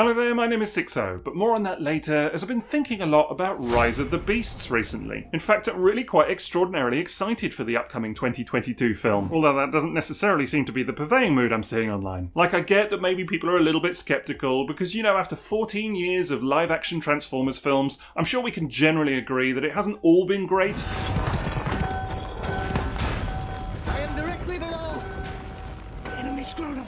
Hello there, my name is Sixo, but more on that later as I've been thinking a lot about Rise of the Beasts recently. In fact, I'm really quite extraordinarily excited for the upcoming 2022 film, although that doesn't necessarily seem to be the purveying mood I'm seeing online. Like, I get that maybe people are a little bit skeptical because, after 14 years of live-action Transformers films, I'm sure we can generally agree that it hasn't all been great. I am directly below! Enemy scrotum!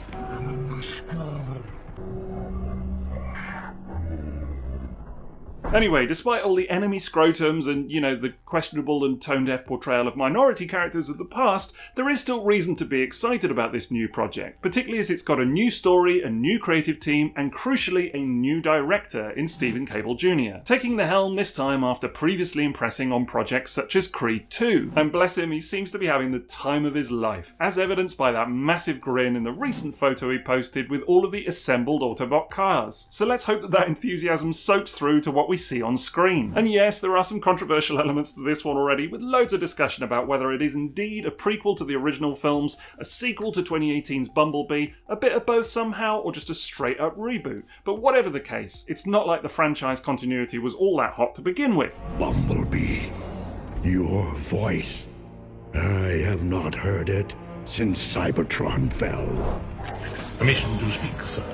Anyway, despite all the enemy scrotums and, the questionable and tone-deaf portrayal of minority characters of the past, there is still reason to be excited about this new project, particularly as it's got a new story, a new creative team, and crucially, a new director in Stephen Cable Jr., taking the helm this time after previously impressing on projects such as Creed 2. And bless him, he seems to be having the time of his life, as evidenced by that massive grin in the recent photo he posted with all of the assembled Autobot cars. So let's hope that enthusiasm soaks through to what we see on screen. And yes, there are some controversial elements to this one already, with loads of discussion about whether it is indeed a prequel to the original films, a sequel to 2018's Bumblebee, a bit of both somehow, or just a straight up reboot. But whatever the case, it's not like the franchise continuity was all that hot to begin with. Bumblebee, your voice. I have not heard it since Cybertron fell. Permission to speak, sir.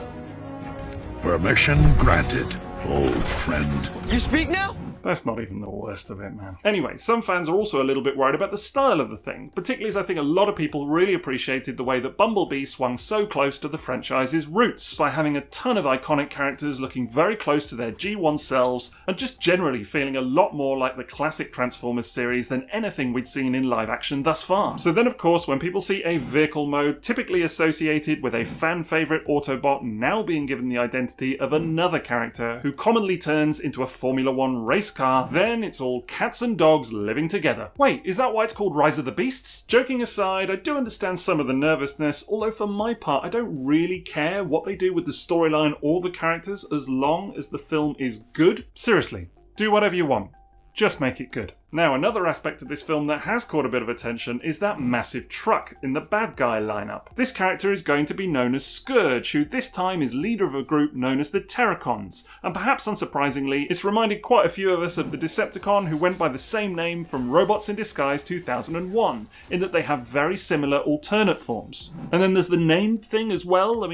Permission granted, old friend. You speak now? That's not even the worst of it, man. Anyway, some fans are also a little bit worried about the style of the thing, particularly as I think a lot of people really appreciated the way that Bumblebee swung so close to the franchise's roots, by having a ton of iconic characters looking very close to their G1 selves, and just generally feeling a lot more like the classic Transformers series than anything we'd seen in live action thus far. So then of course, when people see a vehicle mode typically associated with a fan favourite Autobot now being given the identity of another character who commonly turns into a Formula 1 race car, then it's all cats and dogs living together. Wait, is that why it's called Rise of the Beasts? Joking aside, I do understand some of the nervousness, although for my part I don't really care what they do with the storyline or the characters as long as the film is good. Seriously, do whatever you want. Just make it good. Now, another aspect of this film that has caught a bit of attention is that massive truck in the bad guy lineup. This character is going to be known as Scourge, who this time is leader of a group known as the Terracons, and perhaps unsurprisingly, it's reminded quite a few of us of the Decepticon who went by the same name from Robots in Disguise 2001, in that they have very similar alternate forms. And then there's the named thing as well.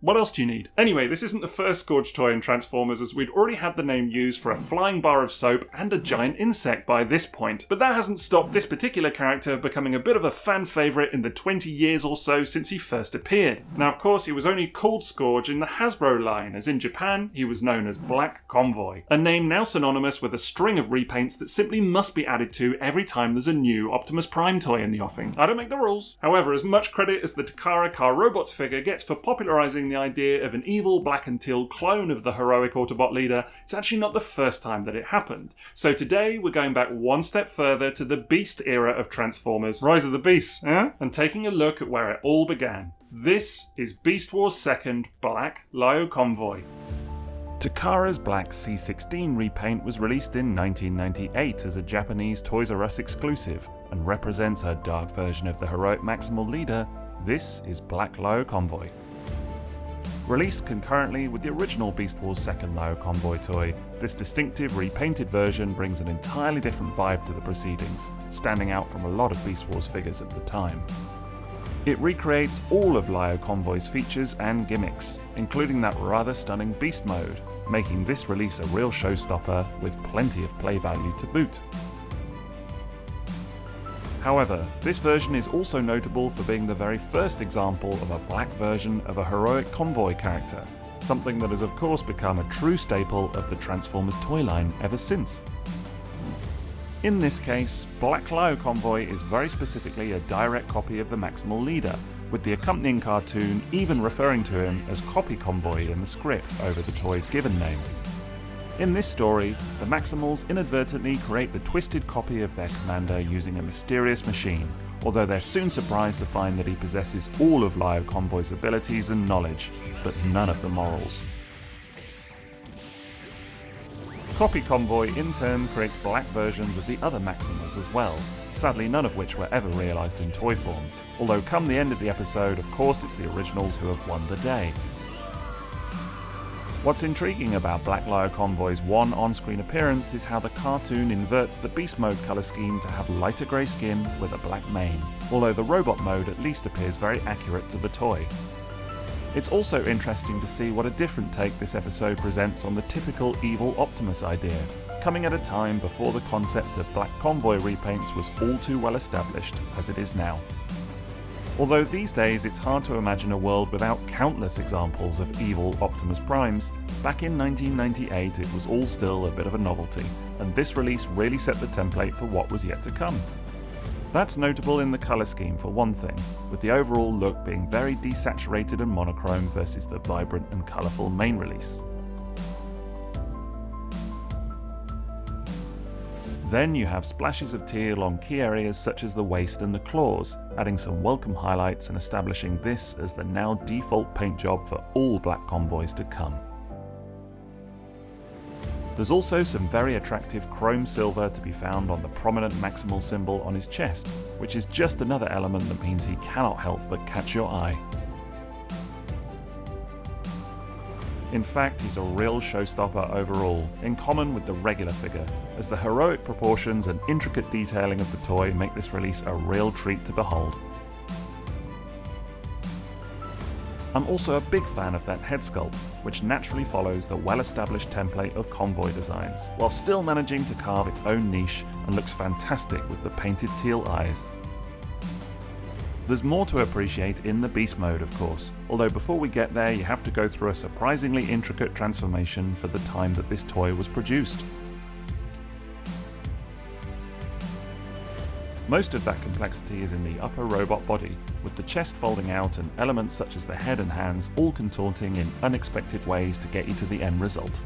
What else do you need? Anyway, this isn't the first Scourge toy in Transformers, as we'd already had the name used for a flying bar of soap and a giant insect by this point. But that hasn't stopped this particular character becoming a bit of a fan favourite in the 20 years or so since he first appeared. Now, of course, he was only called Scourge in the Hasbro line, as in Japan, he was known as Black Convoy, a name now synonymous with a string of repaints that simply must be added to every time there's a new Optimus Prime toy in the offing. I don't make the rules. However, as much credit as the Takara Car Robots figure gets for popularising the idea of an evil black and teal clone of the heroic Autobot leader, it's actually not the first time that it happened. So today we're going back one step further to the Beast era of Transformers, Rise of the Beasts, and taking a look at where it all began. This is Beast Wars 2nd Black Lio Convoy. Takara's Black C-16 repaint was released in 1998 as a Japanese Toys R Us exclusive and represents a dark version of the heroic Maximal leader. This is Black Lio Convoy. Released concurrently with the original Beast Wars 2nd Lio Convoy toy, this distinctive repainted version brings an entirely different vibe to the proceedings, standing out from a lot of Beast Wars figures at the time. It recreates all of Lio Convoy's features and gimmicks, including that rather stunning beast mode, making this release a real showstopper with plenty of play value to boot. However, this version is also notable for being the very first example of a black version of a heroic convoy character, something that has of course become a true staple of the Transformers toy line ever since. In this case, Black Lio Convoy is very specifically a direct copy of the Maximal leader, with the accompanying cartoon even referring to him as Copy Convoy in the script over the toy's given name. In this story, the Maximals inadvertently create the twisted copy of their commander using a mysterious machine, although they're soon surprised to find that he possesses all of Lio Convoy's abilities and knowledge, but none of the morals. Copy Convoy in turn creates black versions of the other Maximals as well, sadly none of which were ever realised in toy form, although come the end of the episode, of course it's the originals who have won the day. What's intriguing about Black Lio Convoy's one on-screen appearance is how the cartoon inverts the Beast Mode colour scheme to have lighter grey skin with a black mane, although the robot mode at least appears very accurate to the toy. It's also interesting to see what a different take this episode presents on the typical evil Optimus idea, coming at a time before the concept of Black Convoy repaints was all too well established as it is now. Although these days it's hard to imagine a world without countless examples of evil Optimus Primes, back in 1998 it was all still a bit of a novelty, and this release really set the template for what was yet to come. That's notable in the colour scheme for one thing, with the overall look being very desaturated and monochrome versus the vibrant and colourful main release. Then you have splashes of teal on key areas such as the waist and the claws, adding some welcome highlights and establishing this as the now default paint job for all Black Convoys to come. There's also some very attractive chrome silver to be found on the prominent Maximal symbol on his chest, which is just another element that means he cannot help but catch your eye. In fact, he's a real showstopper overall, in common with the regular figure, as the heroic proportions and intricate detailing of the toy make this release a real treat to behold. I'm also a big fan of that head sculpt, which naturally follows the well-established template of convoy designs, while still managing to carve its own niche and looks fantastic with the painted teal eyes. There's more to appreciate in the Beast Mode, of course, although before we get there you have to go through a surprisingly intricate transformation for the time that this toy was produced. Most of that complexity is in the upper robot body, with the chest folding out and elements such as the head and hands all contorting in unexpected ways to get you to the end result.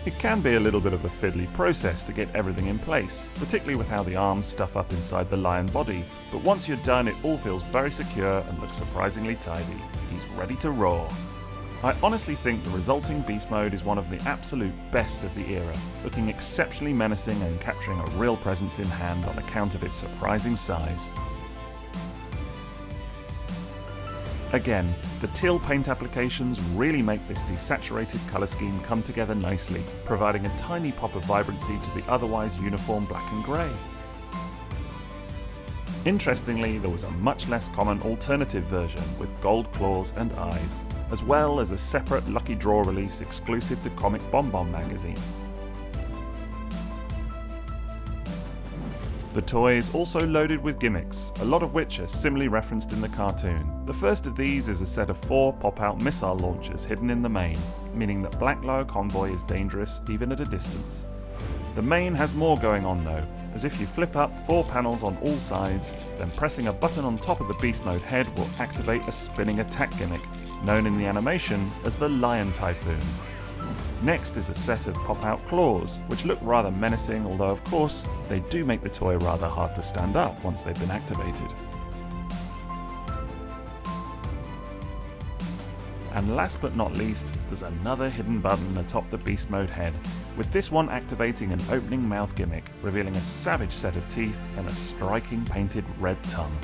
It can be a little bit of a fiddly process to get everything in place, particularly with how the arms stuff up inside the lion body, but once you're done it all feels very secure and looks surprisingly tidy. He's ready to roar. I honestly think the resulting Beast Mode is one of the absolute best of the era, looking exceptionally menacing and capturing a real presence in hand on account of its surprising size. Again, the teal paint applications really make this desaturated colour scheme come together nicely, providing a tiny pop of vibrancy to the otherwise uniform black and grey. Interestingly, there was a much less common alternative version with gold claws and eyes, as well as a separate lucky draw release exclusive to Comic Bonbon magazine. The toy is also loaded with gimmicks, a lot of which are similarly referenced in the cartoon. The first of these is a set of 4 pop-out missile launchers hidden in the main, meaning that Black Lio Convoy is dangerous even at a distance. The main has more going on though, as if you flip up 4 panels on all sides, then pressing a button on top of the Beast Mode head will activate a spinning attack gimmick, known in the animation as the Lion Typhoon. Next is a set of pop-out claws, which look rather menacing, although of course they do make the toy rather hard to stand up once they've been activated. And last but not least, there's another hidden button atop the Beast Mode head, with this one activating an opening mouth gimmick, revealing a savage set of teeth and a striking painted red tongue.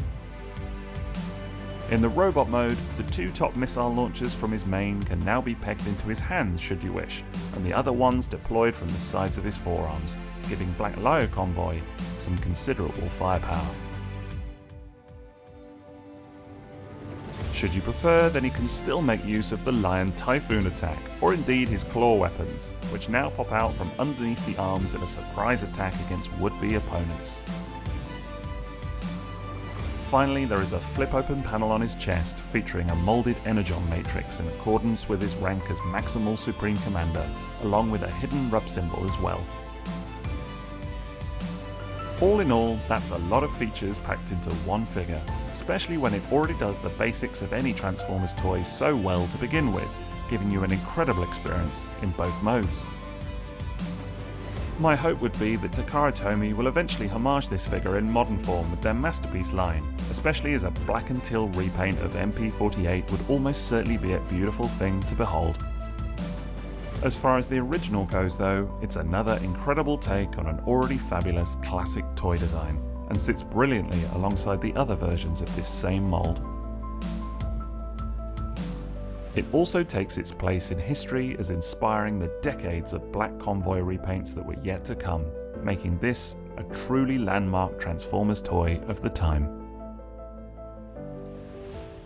In the robot mode, the 2 top missile launchers from his main can now be pegged into his hands should you wish, and the other ones deployed from the sides of his forearms, giving Black Lio Convoy some considerable firepower. Should you prefer, then he can still make use of the Lion Typhoon attack, or indeed his claw weapons, which now pop out from underneath the arms in a surprise attack against would-be opponents. Finally, there is a flip-open panel on his chest featuring a moulded energon matrix in accordance with his rank as Maximal Supreme Commander, along with a hidden rub symbol as well. All in all, that's a lot of features packed into one figure, especially when it already does the basics of any Transformers toy so well to begin with, giving you an incredible experience in both modes. My hope would be that Takara Tomy will eventually homage this figure in modern form with their Masterpiece line, especially as a black and teal repaint of MP48 would almost certainly be a beautiful thing to behold. As far as the original goes though, it's another incredible take on an already fabulous classic toy design, and sits brilliantly alongside the other versions of this same mould. It also takes its place in history as inspiring the decades of Black Convoy repaints that were yet to come, making this a truly landmark Transformers toy of the time.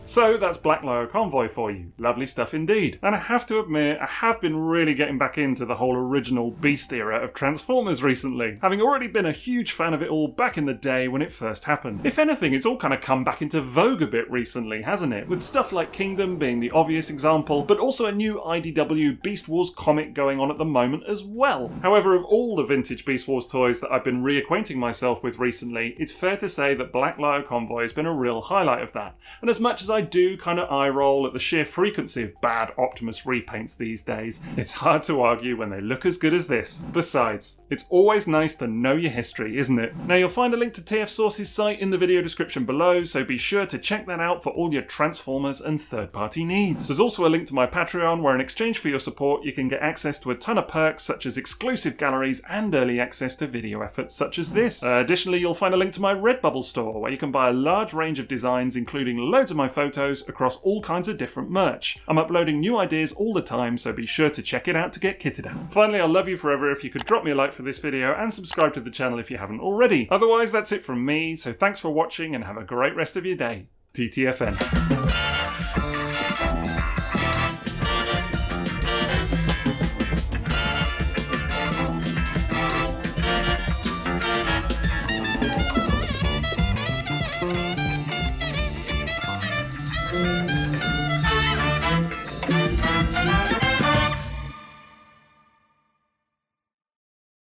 So that's Black Lio Convoy for you. Lovely stuff indeed. And I have to admit, I have been really getting back into the whole original Beast era of Transformers recently, having already been a huge fan of it all back in the day when it first happened. If anything, it's all kind of come back into vogue a bit recently, hasn't it? With stuff like Kingdom being the obvious example, but also a new IDW Beast Wars comic going on at the moment as well. However, of all the vintage Beast Wars toys that I've been reacquainting myself with recently, it's fair to say that Black Lio Convoy has been a real highlight of that. And as much as I do kind of eye roll at the sheer frequency of bad Optimus repaints these days, it's hard to argue when they look as good as this. Besides, it's always nice to know your history, isn't it? Now you'll find a link to TF Source's site in the video description below, so be sure to check that out for all your Transformers and third-party needs. There's also a link to my Patreon where in exchange for your support you can get access to a ton of perks such as exclusive galleries and early access to video efforts such as this. Additionally, you'll find a link to my Redbubble store where you can buy a large range of designs including loads of my photos across all kinds of different merch. I'm uploading new ideas all the time, so be sure to check it out to get kitted out. Finally, I'll love you forever if you could drop me a like for this video and subscribe to the channel if you haven't already. Otherwise, that's it from me, so thanks for watching and have a great rest of your day. TTFN.